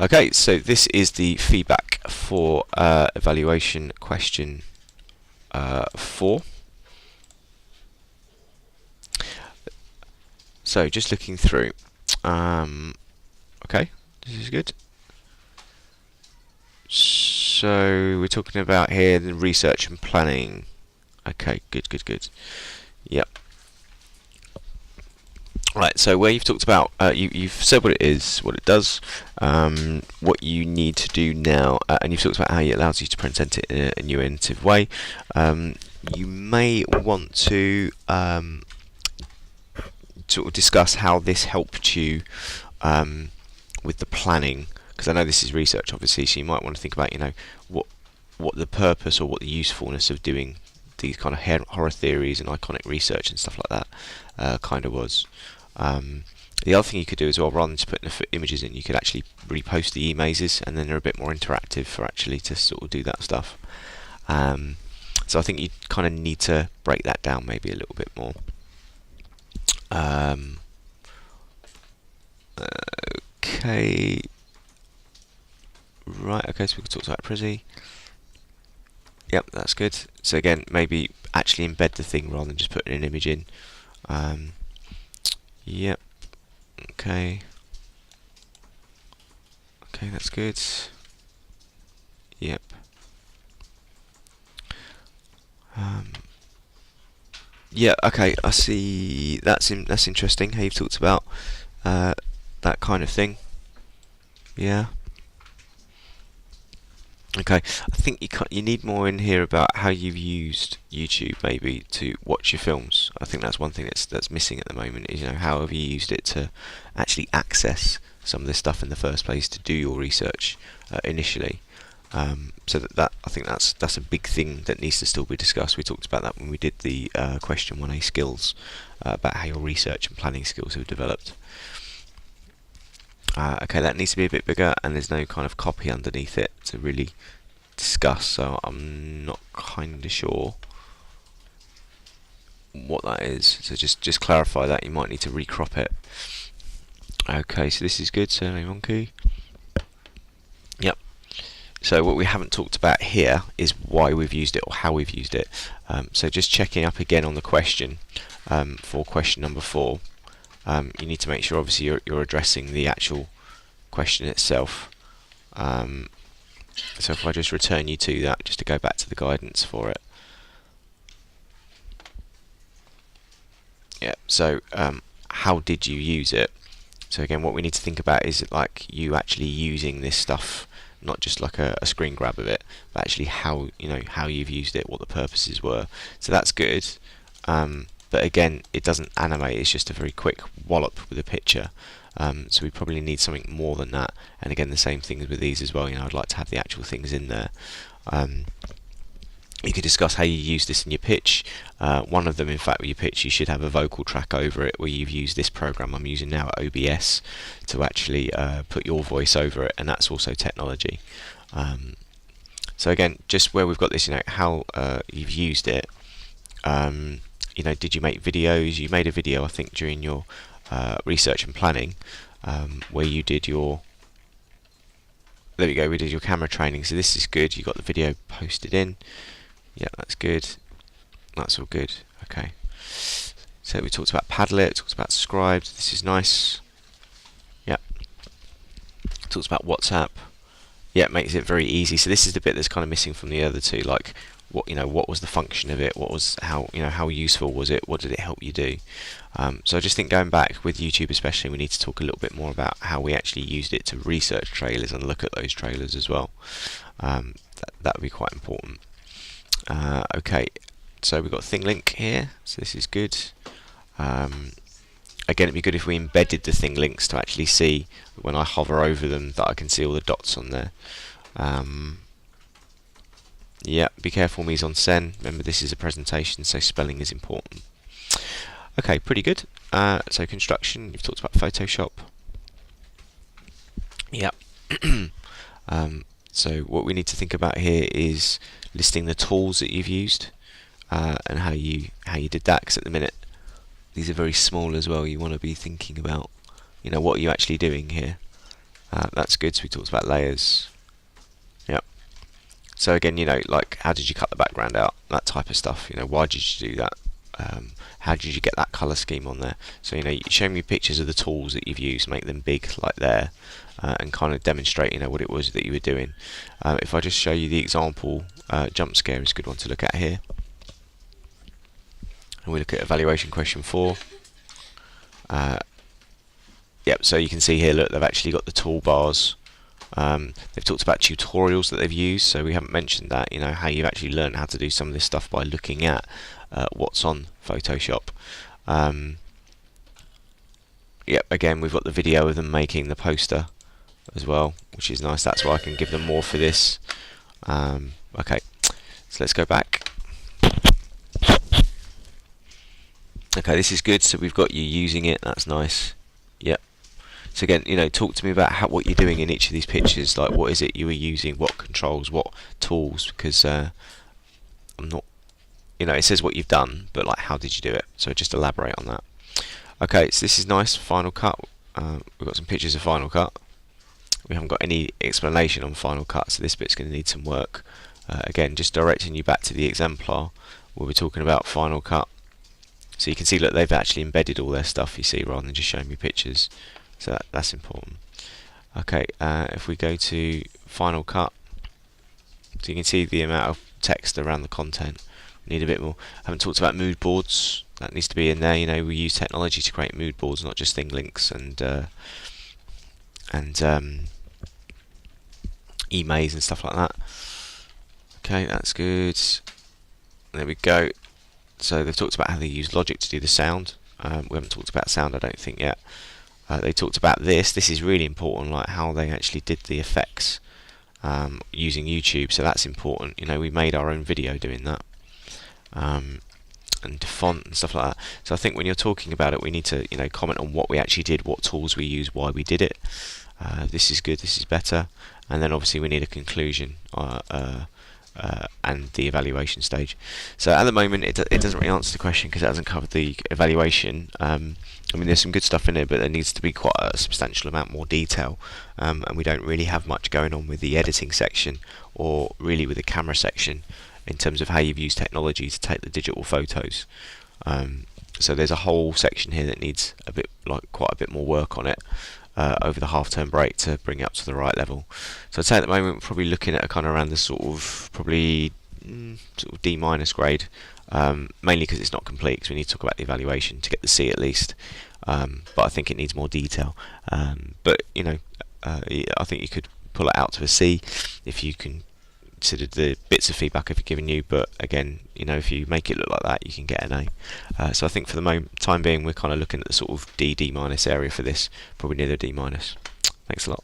Okay, so this is the feedback for evaluation question 4. So just looking through. Okay, this is good. So we're talking about here the research and planning. Okay, good. Yep. Right, so where you've talked about, you've said what it is, what it does, what you need to do now, and you've talked about how it allows you to present it in a new innovative way. You may want to sort of discuss how this helped you with the planning, because I know this is research, obviously, so you might want to think about, what the purpose or what the usefulness of doing these kind of horror theories and iconic research and stuff like that kind of was. The other thing you could do as well, rather than just putting the images in, you could actually repost the e-mazes, and then they're a bit more interactive for actually to sort of do that stuff. So I think you kind of need to break that down maybe a little bit more. Okay. Right, okay, so we can talk about Prezi. Yep, that's good. So again, maybe actually embed the thing rather than just putting an image in. Yep. Okay. Okay, that's good. Yep. Yeah. Okay. I see. That's interesting. How you've talked about that kind of thing. Yeah. Okay, I think you need more in here about how you've used YouTube maybe to watch your films. I think that's one thing that's missing at the moment is how have you used it to actually access some of this stuff in the first place to do your research initially. So that I think that's a big thing that needs to still be discussed. We talked about that when we did the question 1A skills about how your research and planning skills have developed. Okay, that needs to be a bit bigger, and there's no kind of copy underneath it to really discuss, so I'm not kind of sure what that is. So just clarify that. You might need to recrop it. Okay, so this is good. Surname monkey. Yep. So what we haven't talked about here is why we've used it or how we've used it. So just checking up again on the question for question number 4. You need to make sure obviously you're addressing the actual question itself. So if I just return you to that, just to go back to the guidance for it. Yeah, so how did you use it? So again, what we need to think about is like you actually using this stuff, not just like a screen grab of it, but actually how how you've used it, what the purposes were. So that's good. But again, it doesn't animate, it's just a very quick wallop with a picture. So we probably need something more than that. And again, the same thing with these as well. I'd like to have the actual things in there. You could discuss how you use this in your pitch. One of them, in fact, with your pitch, you should have a vocal track over it where you've used this program I'm using now at OBS to actually put your voice over it, and that's also technology. So again, just where we've got this, how you've used it. Did you make videos? You made a video, I think, during your research and planning, where you did your. There we go. We did your camera training. So this is good. You got the video posted in. Yeah, that's good. That's all good. Okay. So we talked about Padlet. Talked about Scribed. This is nice. Yep. Talks about WhatsApp. Yeah, it makes it very easy. So this is the bit that's kind of missing from the other two, like. What was the function of it? What was how useful was it? What did it help you do? So I just think going back with YouTube especially, we need to talk a little bit more about how we actually used it to research trailers and look at those trailers as well. That would be quite important. Okay, so we've got ThingLink here, so this is good. Again, it'd be good if we embedded the thing links to actually see when I hover over them that I can see all the dots on there. Yeah, be careful, mise en scène. Remember, this is a presentation, so spelling is important. Okay, pretty good. So construction, you've talked about Photoshop. Yeah. So what we need to think about here is listing the tools that you've used and how you did that. Because at the minute, these are very small as well. You want to be thinking about, what are you actually doing here? That's good. So we talked about layers. Yep. So again, you know, like how did you cut the background out? That type of stuff. You know, why did you do that? How did you get that color scheme on there? So you know, you show me pictures of the tools that you've used, make them big like there, and kind of demonstrate, you know, what it was that you were doing. If I just show you the example, jump scare is a good one to look at here. And we look at evaluation question 4. Yep, so you can see here, look, they've actually got the toolbars. They've talked about tutorials that they've used, so we haven't mentioned that, you know, how you've actually learned how to do some of this stuff by looking at what's on Photoshop. Yep, again, we've got the video of them making the poster as well, which is nice. That's why I can give them more for this. Okay, so let's go back. Okay, this is good, so we've got you using it, that's nice. Yep. So again, you know, talk to me about what you're doing in each of these pictures. Like, what is it you were using? What controls? What tools? Because I'm not, you know, it says what you've done, but like, how did you do it? So just elaborate on that. Okay, so this is nice. Final Cut. We've got some pictures of Final Cut. We haven't got any explanation on Final Cut, so this bit's going to need some work. Again, just directing you back to the exemplar where we're talking about Final Cut. So you can see that they've actually embedded all their stuff, you see, rather than just showing me pictures. So that's important. Okay, if we go to Final Cut, so you can see the amount of text around the content. We need a bit more. I haven't talked about mood boards. That needs to be in there. You know, we use technology to create mood boards, not just thing links and emails and stuff like that. Okay, that's good. There we go. So they've talked about how they use Logic to do the sound. We haven't talked about sound, I don't think, yet. They talked about this. This is really important, like how they actually did the effects using YouTube. So that's important. You know, we made our own video doing that, and font and stuff like that. So I think when you're talking about it, we need to, you know, comment on what we actually did, what tools we used, why we did it. This is good. This is better. And then obviously we need a conclusion. And the evaluation stage. So at the moment it doesn't really answer the question because it hasn't covered the evaluation. I mean, there's some good stuff in it, but there needs to be quite a substantial amount more detail, and we don't really have much going on with the editing section or really with the camera section in terms of how you've used technology to take the digital photos. So there's a whole section here that needs a bit, like, quite a bit more work on it over the half-term break to bring it up to the right level. So I'd say at the moment we're probably looking at a kind of around the sort of probably sort of D- grade, mainly because it's not complete, because we need to talk about the evaluation to get the C at least. But I think it needs more detail. But you know, I think you could pull it out to a C if you can consider the bits of feedback I've given you. But again, you know, if you make it look like that, you can get an A. So I think for the time being, we're kind of looking at the sort of D- area for this, probably near the D-. Thanks a lot.